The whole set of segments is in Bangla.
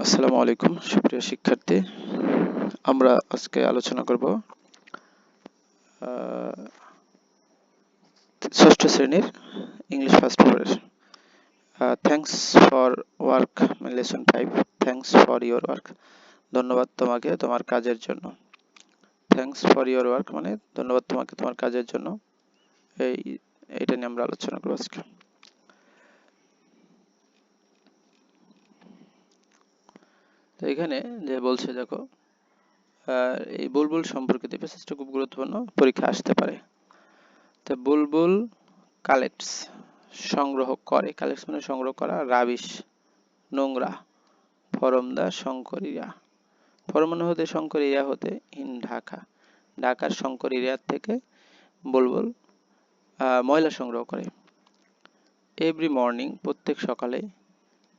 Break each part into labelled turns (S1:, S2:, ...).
S1: আসসালামু আলাইকুম সুপ্রিয় শিক্ষার্থী, আমরা আজকে আলোচনা করব ষষ্ঠ শ্রেণীর ইংলিশ ফার্স্ট পেপারের thanks for work lesson 5 thanks for your work. ধন্যবাদ তোমাকে তোমার কাজের জন্য। থ্যাঙ্কস ফর ইওর ওয়ার্ক মানে ধন্যবাদ তোমাকে তোমার কাজের জন্য। এইটা নিয়ে আমরা আলোচনা করব আজকে। তো এখানে যে বলছে দেখো, এই বুলবুল সম্পর্কিত প্যাসেজটা খুব গুরুত্বপূর্ণ, পরীক্ষা আসতে পারে। তো বুলবুল কালেক্টস সংগ্রহ করে, কালেক্টস মানে সংগ্রহ করা, রাবিশ নোংরা, ফরম দা শঙ্কর এরিয়া, ফরম মানে হতে শঙ্কর এরিয়া হতে, ইন ঢাকা ঢাকার শঙ্কর এরিয়া থেকে বুলবুল ময়লা সংগ্রহ করে। এভরি মর্নিং প্রত্যেক সকালে,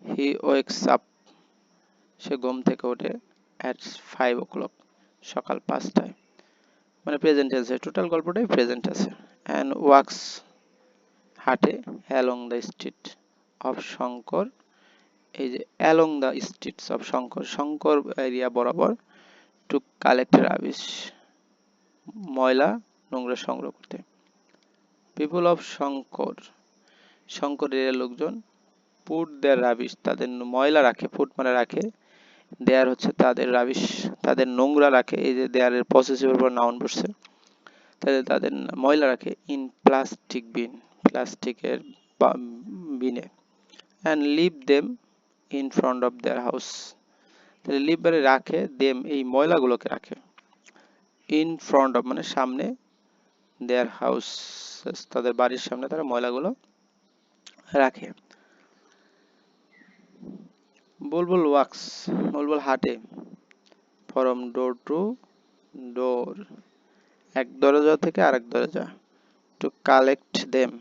S1: হি ওয়েকস আপ সে ঘুম থেকে ওঠে, অ্যাট 5 o'clock সকাল 5টায়, মানে প্রেজেন্ট আছে, টোটাল গল্পটাই প্রেজেন্ট আছে। অ্যান্ড ওয়াক্স হাঁটে, along the street of Shankar, এই যে along the streets of Shankar, Shankar area বরাবর, টু কালেক্ট রাবিশ ময়লা নোংরা সংগ্রহ করতে। পিপল অফ শঙ্কর, শঙ্কর এরিয়ার লোকজন, পুট দেয়ার রাবিশ তাদের ময়লা রাখে, পুট মানে রাখে, দেয়ার হচ্ছে তাদের, রাবিশ তাদের নোংরা রাখে, এই যে দেয়ারের পসেসিভের উপর নাউন বসছে, তাদের ময়লা রাখে, ইন প্লাস্টিক বিন প্লাস্টিকের বিনে, and leave them in front of their house, তাহলে লিভ মানে রাখে, দেম এই ময়লাগুলোকে রাখে, ইন ফ্রন্ট অফ মানে সামনে, দেয়ার হাউস তাদের বাড়ির সামনে তারা ময়লাগুলো রাখে। বুলবুল ওয়াক্স বুলবুল হাঁটে, ফ্রম ডোর টু ডোর এক দরজা থেকে আরেক দরজা, টু কালেক্ট দেম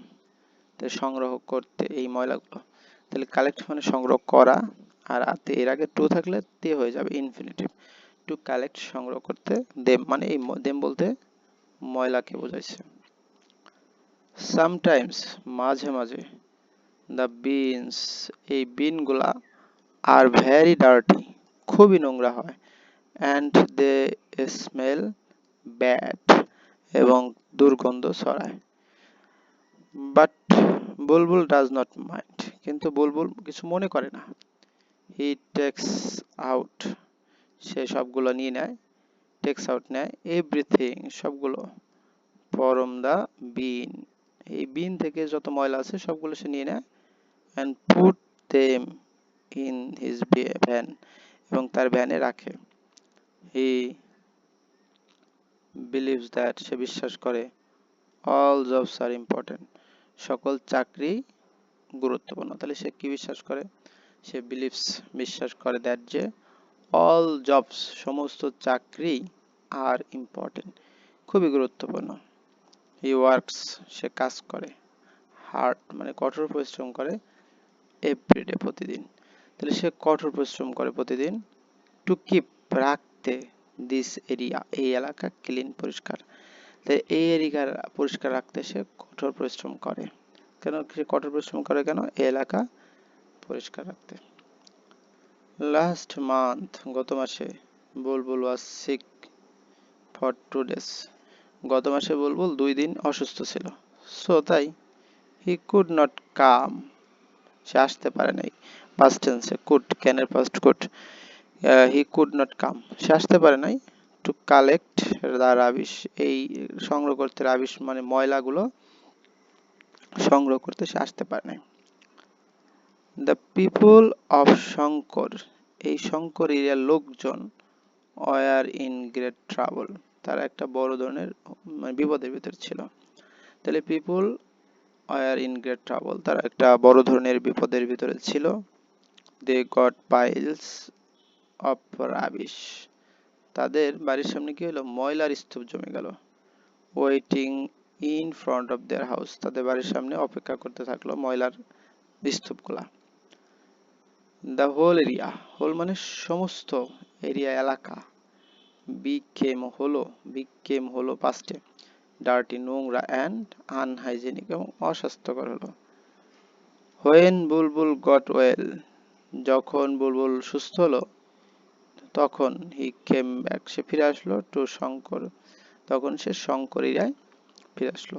S1: সংগ্রহ করতে এই ময়লাগুলো, তাহলে কালেক্ট মানে সংগ্রহ করা, আর আতে এর আগে টু থাকলে তে হয়ে যাবে ইনফিনিটিভ। টু কালেক্ট সংগ্রহ করতে, দেম মানে এই দেম বলতে ময়লাকে বোঝাইছে। সামটাইমস মাঝে মাঝে, দ্য বিনস এই বিনগুলা, আর ভেরি ডার্টি খুবই নোংরা হয়, অ্যান্ড দে স্মেল ব্যাড এবং দুর্গন্ধ ছড়ায়। But Bulbul does not mind কিন্তু বুলবুল কিছু মনে করে না। হি টেক্স আউট সে সবগুলো নিয়ে নেয়, টেক্স আউট নেয়, এভরিথিং সবগুলো, ফ্রম দা বিন এই বিন থেকে যত ময়লা আছে সবগুলো সে নিয়ে নেয়, and put them in his van এবং তার ভ্যানে রাখে। হি বিলিভস দ্যাট সে বিশ্বাস করে, অল জবস আর ইম্পর্টেন্ট সকল চাকরি গুরুত্বপূর্ণ, তাহলে সে কি বিশ্বাস করে, সে বিলিভস বিশ্বাস করে, দ্যাট যে অল জবস সমস্ত চাকরি আর ইম্পর্টেন্ট খুবই গুরুত্বপূর্ণ। হি ওয়ার্কস সে কাজ করে, হার্ড মানে কঠোর পরিশ্রম করে, এভরিডে প্রতিদিন, তাহলে সে কঠোর পরিশ্রম করে প্রতিদিন, টু কিপ রাখতে, দিস এরিয়া এই এলাকা ক্লিন পরিষ্কার, তাই এই এরিয়া পরিষ্কার রাখতে সে কঠোর পরিশ্রম করে। কেন সে কঠোর পরিশ্রম করে, কেন এই এলাকা পরিষ্কার রাখতে। লাস্ট মান্থ গত মাসে, বুলবুল ওয়াজ সিক ফর 2 days গত মাসে বুলবুল 2 দিন অসুস্থ ছিল, সো তাই হি কুড নট কাম সে আসতে পারে নাই, পাস্ট টেন্সে কুড, ক্যানের past could, he could not come সে আসতে পারে নাই, টু কালেক্ট দা রাবিশ এই সংগ্রহ করতে, রাবিশ মানে ময়লাগুলো সংগ্রহ করতে সে আসতে পারে নাই। দ্য পিপল অফ শঙ্কর এই শঙ্কর এরিয়ার লোকজন, ওয়ার ইন গ্রেট ট্রাবল তারা একটা বড় ধরনের মানে বিপদের ভিতর ছিল, তাহলে people were in great trouble তারা একটা বড় ধরনের বিপদের ভিতরে ছিল। They got piles of rubbish তাদের বাড়ির সামনে কি হলো, ময়লার স্তূপ জমে গেল। Waiting in front of their house তাদের বাড়ির সামনে অপেক্ষা করতে থাকলো ময়লার স্তূপগুলা। দ্য হোল এরিয়া হোল মানে সমস্ত, এরিয়া এলাকা, বিকেম হলো পাস্টে, ডার্টি নোংরা, অ্যান্ড আনহাইজেনিক এবং অস্বাস্থ্যকর হলো। হোয়েন বুলবুল গট ওয়েল যখন বুলবুল সুস্থ হলো তখন হি কেম ব্যাক, সে ফিরে আসলো টু শঙ্কর, তখন সে শঙ্করিরায় ফিরে আসলো।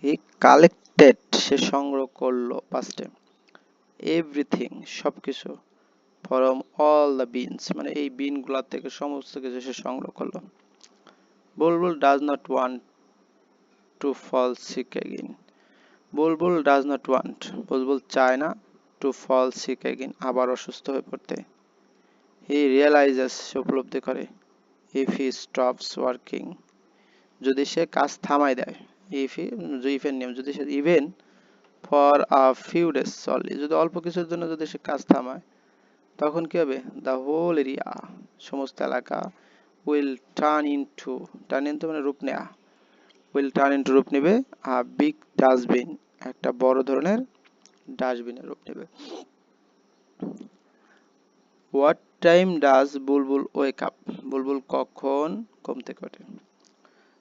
S1: হি কালেক্টেড, সে সংগ্রহ করলো পাস্টে, এভরিথিং সবকিছু, ফ্রম অল দ্য বিনস মানে এই বিন গুলার থেকে সমস্ত কিছু সে সংগ্রহ করলো। Bulbul does not want to fall sick again, Bulbul does not want, Bulbul চায় না, টু ফল সিক এগেইন আবার অসুস্থ হয়ে পড়তে। হি রিয়েলাইজেস, সে উপলব্ধি করে, ইফ হি স্টপস ওয়ার্কিং, যদি সে কাজ থামায় দেয়, ইফ এর নিয়ম, যদি সে even for a few days only, যদি অল্প কিছুর জন্য যদি সে কাজ থামায়, তখন কি হবে, দ্য হোল এরিয়া সমস্ত এলাকা, will turn into, turn into মানে রূপ নেয়া, উইল টার্ন ইনটু রূপ নেবে, আ বিগ ডাস্টবিন, একটা বড় ধরনের ডাস্টবিনের রূপ নেবে। What time does Bulbul wake up, Bulbul কখন ঘুম থেকে ওঠে,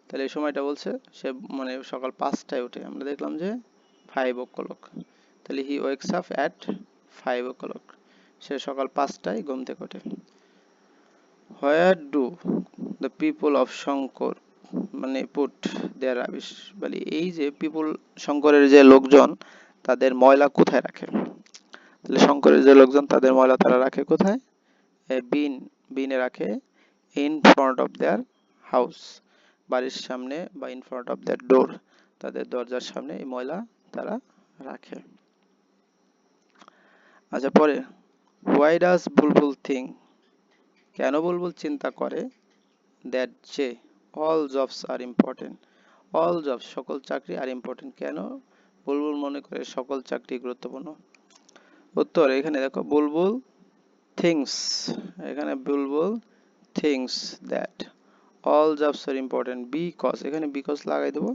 S1: তাহলে এই সময়টা বলছে সে মানে সকাল 5টায় ওঠে, আমরা দেখলাম যে 5 o'clock, তাহলে হি ওয়েকস আপ অ্যাট 5 o'clock, সে সকাল 5টায় ঘুম থেকে ওঠে। Where do the people of Shankar মানে পুট দেয়ার রাবিশ, বলে এই যে পিপল শঙ্করের যে লোকজন তাদের ময়লা কোথায় রাখে, তাহলে শঙ্করের যে লোকজন তাদের ময়লা তারা রাখে কোথায়, বিন, বিনে রাখে, in front of their house, বাড়ির সামনে, বা ইন ফ্রন্ট অফ দেয়ার ডোর, তাদের দরজার সামনে এই ময়লা তারা রাখে। আচ্ছা পরে, হোয়াই ডাজ বুলবুল থিঙ্ক, কেন বুলবুল চিন্তা করে, দ্যাট যে all jobs are important, all jobs সকল চাকরি আর ইম্পর্টেন্ট, কেন বুলবুল মনে করে সকল চাকরি গুরুত্বপূর্ণ। উত্তর, এখানে দেখো বুলবুল থিংস, এখানে Bulbul thinks that all jobs are important because, এখানে বিকজ লাগাই দেবো,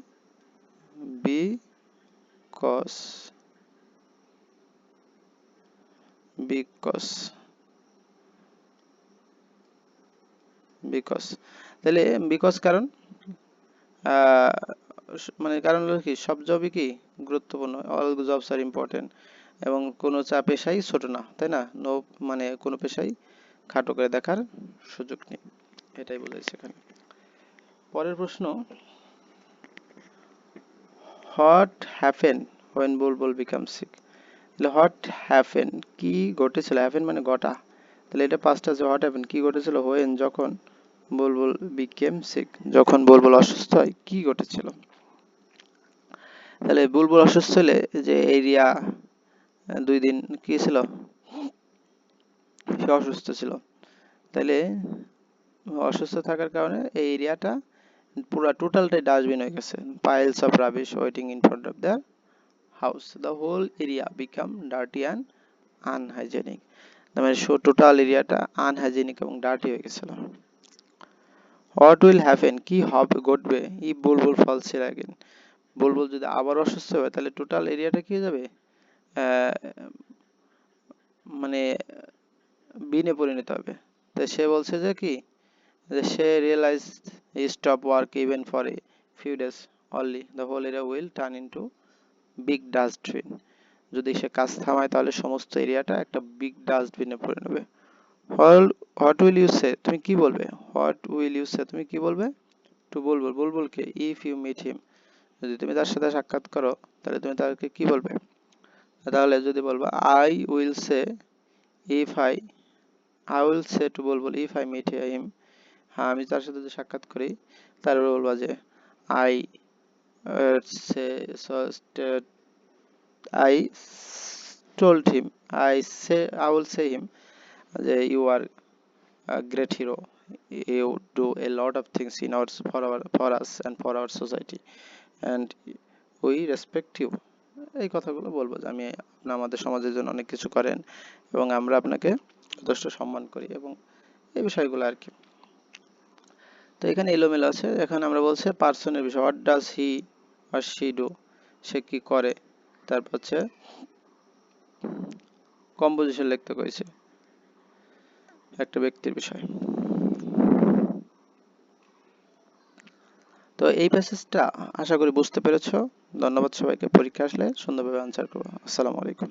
S1: বিকজ, বিকজ, বিকজ, তাহলে বিকজ কারণ, মানে কারণ হলো কি সব জবই কি গুরুত্বপূর্ণ, অল জবস আর ইম্পর্টেন্ট, এবং কোনো পেশাই ছোট না, তাই না, নো মানে কোনো পেশাই খাটো করে দেখার সুযোগ নেই, এটাই বোঝাইছে এখানে। পরের প্রশ্ন, what happen when Bulbul became sick, তাহলে হোয়াট হ্যাপেন কি ঘটেছিল, হ্যাপেন মানে ঘটা, তাহলে এটা পাঁচটা আছে, হোয়াট হ্যাপেন কি ঘটেছিল, হোয়েন যখন, বুলবুল বিকেম সিক যখন বুলবুল অসুস্থ হয়, কি ঘটেছিল, তাহলে বুলবুল অসুস্থ হলে যে এরিয়া 2 দিন কি ছিল, সে অসুস্থ ছিল, তাহলে অসুস্থ থাকার কারণে এই এরিয়াটা পুরা টোটালটাই ডাস্টবিন হয়ে গেছে, piles of rubbish waiting in front of the house, the whole area become dirty and unhygienic, মানে টোটাল এরিয়াটা আনহাইজেনিক এবং ডার্টি হয়ে গেছিল। হোয়াট উইল হ্যাপেন কি হবে ঘটবে, if Bulbul falls ill again, Bulbul যদি আবার অসুস্থ হয় তাহলে টোটাল এরিয়াটা কি হয়ে যাবে, মানে বিনে পরিণত হবে। তো সে বলছে যে কি, যে সে realise stop work even for a few days only, the whole area will turn into big dustbin, যদি সে কাজ থামায় তাহলে সমস্ত এরিয়াটা একটা বিগ ডাস্টবিনে পরিণত হবে। হোয়াট উইল ইউ সে, তুমি কি বলবে, হোয়াট উইল ইউ সে তুমি কি বলবে, টু বুলবুল, বুলবুলকে, ইফ ইউ মিট হিম, যদি তুমি তার সাথে সাক্ষাৎ করো তাহলে তুমি তাকে কি বলবে, তাহলে যদি বলবা I will say, if I will say to Bulbul if I meet him, হ্যাঁ আমি তার সাথে যদি সাক্ষাৎ করি তারপরে বলবা যে I say I told him, I will say him যে you are great hero, you do a lot of things in our for us and for our society and we respect you, এই কথাগুলো বলবো যে আমি, আপনি আমাদের সমাজের জন্য অনেক কিছু করেন এবং আমরা আপনাকে যথেষ্ট সম্মান করি, এবং এই বিষয়গুলো আর কি। তো এখানে এলোমেলো আছে, এখানে আমরা বলছে পার্সনের বিষয়, what does he or she do, সে কি করে, তারপর হচ্ছে কম্পোজিশন লিখতে কইছে একটা ব্যক্তির বিষয়। তো এই প্যাসেজটা আশা করি বুঝতে পেরেছো। ধন্যবাদ সবাইকে, পরীক্ষা আসলে সুন্দরভাবে আনসার করবো। আসসালামু আলাইকুম।